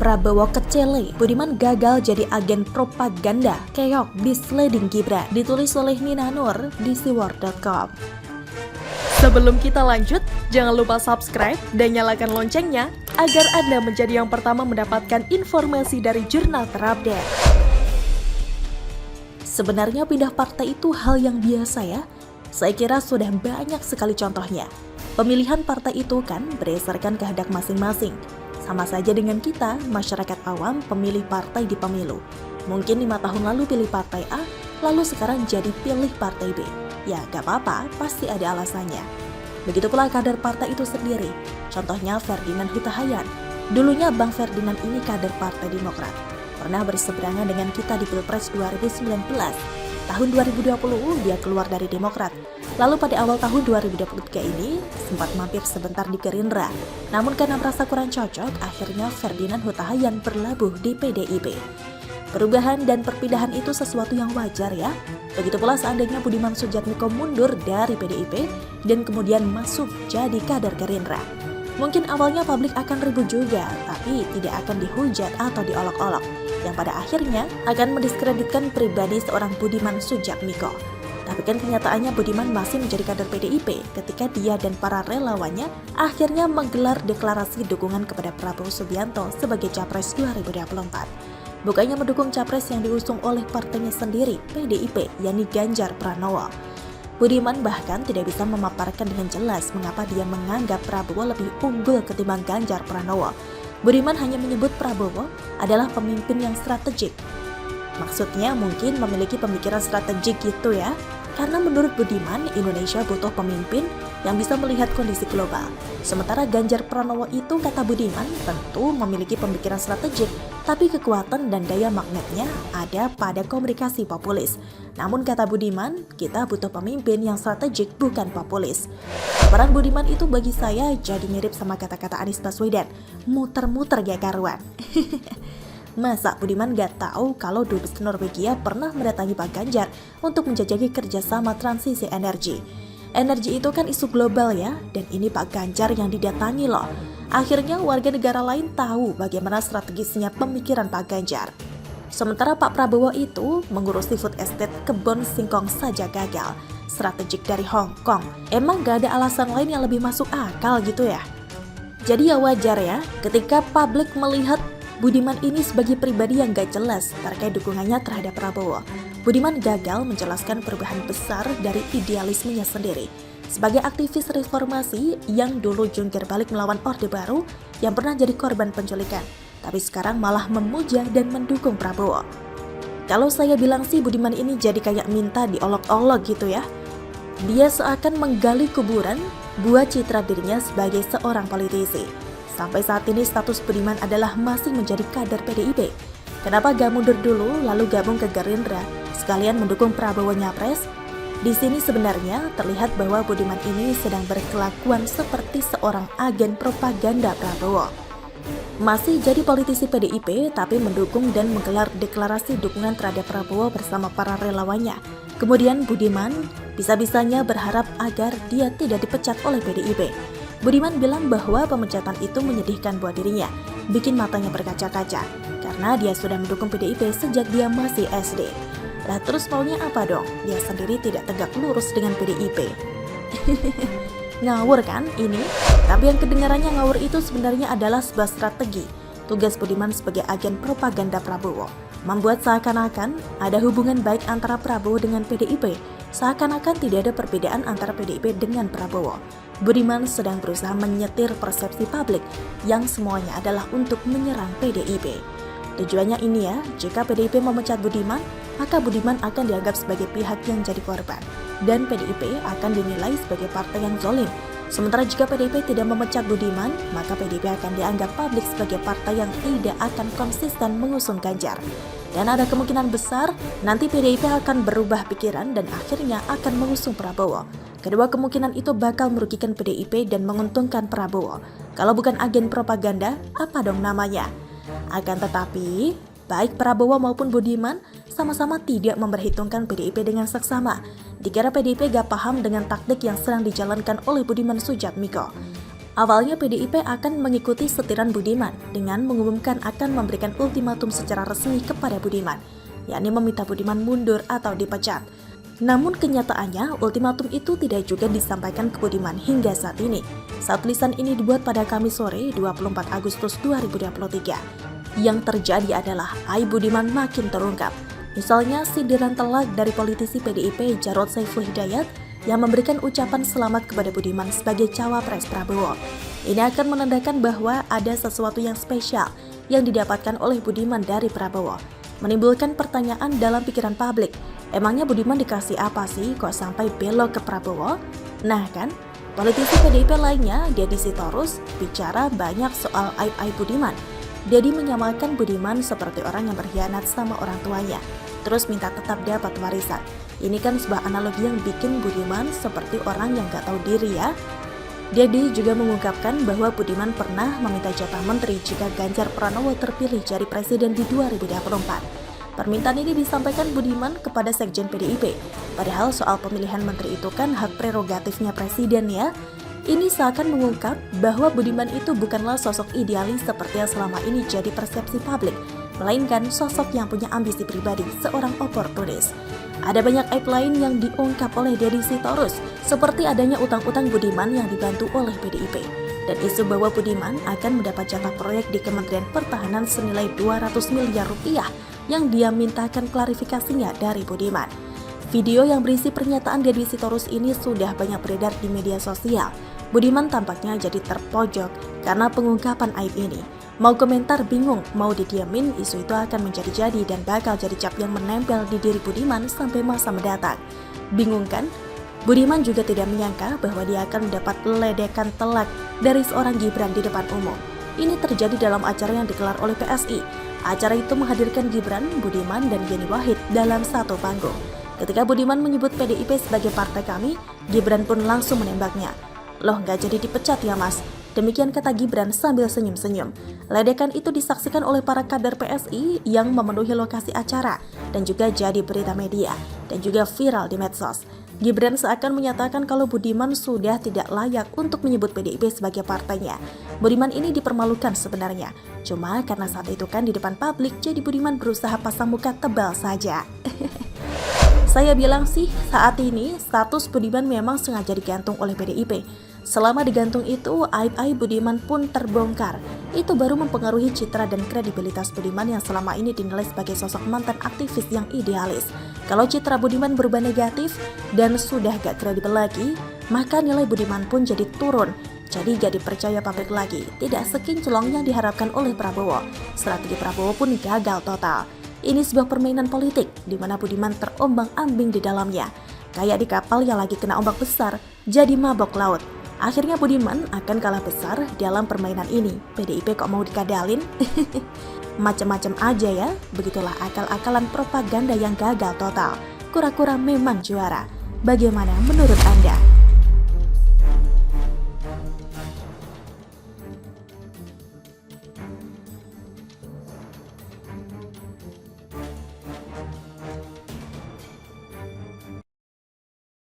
Prabowo kecele, Budiman gagal jadi agen propaganda, keok misleading Gibran, ditulis oleh Nina Nur di siwar.com. Sebelum kita lanjut, jangan lupa subscribe dan nyalakan loncengnya agar Anda menjadi yang pertama mendapatkan informasi dari jurnal terupdate. Sebenarnya pindah partai itu hal yang biasa ya. Saya kira sudah banyak sekali contohnya. Pemilihan partai itu kan berdasarkan kehendak masing-masing. Sama saja dengan kita, masyarakat awam pemilih partai di pemilu. Mungkin 5 tahun lalu pilih partai A, lalu sekarang jadi pilih partai B. Ya gak apa-apa, pasti ada alasannya. Begitu pula kader partai itu sendiri. Contohnya Ferdinand Huta Hayan. Dulunya Bang Ferdinand ini kader Partai Demokrat. Pernah berseberangan dengan kita di Pilpres 2019. Tahun 2020 dia keluar dari Demokrat. Lalu pada awal tahun 2023 ini sempat mampir sebentar di Gerindra. Namun karena merasa kurang cocok, akhirnya Ferdinand Huta Hayan berlabuh di PDIP. Perubahan dan perpindahan itu sesuatu yang wajar ya. Begitu pula seandainya Budiman Sujatmiko mundur dari PDIP dan kemudian masuk jadi kader Gerindra. Mungkin awalnya publik akan ribut juga, tapi tidak akan dihujat atau diolok-olok, yang pada akhirnya akan mendiskreditkan pribadi seorang Budiman Sujatmiko. Tapi kan kenyataannya Budiman masih menjadi kader PDIP ketika dia dan para relawannya akhirnya menggelar deklarasi dukungan kepada Prabowo Subianto sebagai Capres 2024. Bukannya mendukung Capres yang diusung oleh partainya sendiri, PDIP, yakni Ganjar Pranowo. Budiman bahkan tidak bisa memaparkan dengan jelas mengapa dia menganggap Prabowo lebih unggul ketimbang Ganjar Pranowo. Budiman hanya menyebut Prabowo adalah pemimpin yang strategik. Maksudnya mungkin memiliki pemikiran strategik gitu ya. Karena menurut Budiman, Indonesia butuh pemimpin yang bisa melihat kondisi global. Sementara Ganjar Pranowo itu, kata Budiman, tentu memiliki pemikiran strategik, tapi kekuatan dan daya magnetnya ada pada komunikasi populis. Namun kata Budiman, kita butuh pemimpin yang strategik bukan populis. Peran Budiman itu bagi saya jadi mirip sama kata-kata Anies Baswedan, muter-muter gak karuan. Masa Budiman gak tahu kalau Dubes Norwegia pernah mendatangi Pak Ganjar untuk menjajaki kerjasama transisi energi. Energi itu kan isu global ya, dan ini Pak Ganjar yang didatangi loh. Akhirnya warga negara lain tahu bagaimana strategisnya pemikiran Pak Ganjar. Sementara Pak Prabowo itu mengurusi food estate kebun singkong saja gagal. Strategik dari Hong Kong. Emang gak ada alasan lain yang lebih masuk akal gitu ya? Jadi ya wajar ya, ketika publik melihat Budiman ini sebagai pribadi yang gak jelas terkait dukungannya terhadap Prabowo. Budiman gagal menjelaskan perubahan besar dari idealismenya sendiri. Sebagai aktivis reformasi yang dulu jungkir balik melawan Orde Baru yang pernah jadi korban penculikan, tapi sekarang malah memuja dan mendukung Prabowo. Kalau saya bilang sih Budiman ini jadi kayak minta diolok-olok gitu ya. Dia seakan menggali kuburan buat citra dirinya sebagai seorang politisi. Sampai saat ini status Budiman adalah masih menjadi kader PDIP. Kenapa gak mundur dulu lalu gabung ke Gerindra sekalian mendukung Prabowo Nyapres? Di sini sebenarnya terlihat bahwa Budiman ini sedang berkelakuan seperti seorang agen propaganda Prabowo. Masih jadi politisi PDIP tapi mendukung dan menggelar deklarasi dukungan terhadap Prabowo bersama para relawannya. Kemudian Budiman bisa-bisanya berharap agar dia tidak dipecat oleh PDIP. Budiman bilang bahwa pemecatan itu menyedihkan buat dirinya, bikin matanya berkaca-kaca, karena dia sudah mendukung PDIP sejak dia masih SD. Lah terus maunya apa dong? Dia sendiri tidak tegak lurus dengan PDIP. Ngawur kan ini? Tapi yang kedengarannya ngawur itu sebenarnya adalah sebuah strategi. Tugas Budiman sebagai agen propaganda Prabowo, membuat seakan-akan ada hubungan baik antara Prabowo dengan PDIP, seakan-akan tidak ada perbedaan antara PDIP dengan Prabowo. Budiman sedang berusaha menyetir persepsi publik yang semuanya adalah untuk menyerang PDIP. Tujuannya ini ya, jika PDIP memecat Budiman, maka Budiman akan dianggap sebagai pihak yang jadi korban, dan PDIP akan dinilai sebagai partai yang zalim. Sementara jika PDIP tidak memecat Budiman, maka PDIP akan dianggap publik sebagai partai yang tidak akan konsisten mengusung Ganjar. Dan ada kemungkinan besar nanti PDIP akan berubah pikiran dan akhirnya akan mengusung Prabowo. Kedua kemungkinan itu bakal merugikan PDIP dan menguntungkan Prabowo. Kalau bukan agen propaganda, apa dong namanya? Akan tetapi, baik Prabowo maupun Budiman sama-sama tidak memperhitungkan PDIP dengan seksama. Dikira PDIP gak paham dengan taktik yang sedang dijalankan oleh Budiman Sujatmiko. Awalnya PDIP akan mengikuti setiran Budiman dengan mengumumkan akan memberikan ultimatum secara resmi kepada Budiman, yakni meminta Budiman mundur atau dipecat. Namun kenyataannya ultimatum itu tidak juga disampaikan ke Budiman hingga saat ini. Saat tulisan ini dibuat pada Kamis sore 24 Agustus 2023. Yang terjadi adalah aib Budiman makin terungkap. Misalnya sindiran telak dari politisi PDIP Jarod Saiful Hidayat yang memberikan ucapan selamat kepada Budiman sebagai cawapres Prabowo. Ini akan menandakan bahwa ada sesuatu yang spesial yang didapatkan oleh Budiman dari Prabowo. Menimbulkan pertanyaan dalam pikiran publik, emangnya Budiman dikasih apa sih kok sampai belok ke Prabowo? Nah kan, politisi PDIP lainnya, Deddy Sitorus, bicara banyak soal aib-aib Budiman. Deddy menyamakan Budiman seperti orang yang berkhianat sama orang tuanya, terus minta tetap dapat warisan. Ini kan sebuah analogi yang bikin Budiman seperti orang yang gak tahu diri ya. Deddy juga mengungkapkan bahwa Budiman pernah meminta jatah menteri jika Ganjar Pranowo terpilih jadi presiden di 2024. Permintaan ini disampaikan Budiman kepada Sekjen PDIP. Padahal soal pemilihan menteri itu kan hak prerogatifnya presiden ya. Ini seakan mengungkap bahwa Budiman itu bukanlah sosok idealis seperti yang selama ini jadi persepsi publik, melainkan sosok yang punya ambisi pribadi, seorang oportunis. Ada banyak aib lain yang diungkap oleh Deddy Sitorus, seperti adanya utang-utang Budiman yang dibantu oleh PDIP, dan isu bahwa Budiman akan mendapat jatah proyek di Kementerian Pertahanan senilai 200 miliar rupiah yang dia mintakan klarifikasinya dari Budiman. Video yang berisi pernyataan Deddy Sitorus ini sudah banyak beredar di media sosial. Budiman tampaknya jadi terpojok karena pengungkapan aib ini. Mau komentar bingung, mau didiamin, isu itu akan menjadi-jadi dan bakal jadi cap yang menempel di diri Budiman sampai masa mendatang. Bingung kan? Budiman juga tidak menyangka bahwa dia akan mendapat ledekan telak dari seorang Gibran di depan umum. Ini terjadi dalam acara yang digelar oleh PSI. Acara itu menghadirkan Gibran, Budiman, dan Yeni Wahid dalam satu panggung. Ketika Budiman menyebut PDIP sebagai partai kami, Gibran pun langsung menembaknya. Loh, nggak jadi dipecat ya mas? Demikian kata Gibran sambil senyum-senyum. Ledekan itu disaksikan oleh para kader PSI yang memenuhi lokasi acara dan juga jadi berita media dan juga viral di medsos. Gibran seakan menyatakan kalau Budiman sudah tidak layak untuk menyebut PDIP sebagai partainya. Budiman ini dipermalukan sebenarnya. Cuma karena saat itu kan di depan publik, jadi Budiman berusaha pasang muka tebal saja. Saya bilang sih, saat ini status Budiman memang sengaja digantung oleh PDIP. Selama digantung itu, aib-aib Budiman pun terbongkar. Itu baru mempengaruhi citra dan kredibilitas Budiman yang selama ini dinilai sebagai sosok mantan aktivis yang idealis. Kalau citra Budiman berubah negatif dan sudah gak kredibel lagi, maka nilai Budiman pun jadi turun. Jadi gak dipercaya publik lagi, tidak sekinclong yang diharapkan oleh Prabowo. Strategi Prabowo pun gagal total. Ini sebuah permainan politik di mana Budiman terombang-ambing di dalamnya. Kayak di kapal yang lagi kena ombak besar, jadi mabok laut. Akhirnya Budiman akan kalah besar dalam permainan ini. PDIP kok mau dikadalin? Macam-macam aja ya. Begitulah akal-akalan propaganda yang gagal total. Kura-kura memang juara. Bagaimana menurut Anda?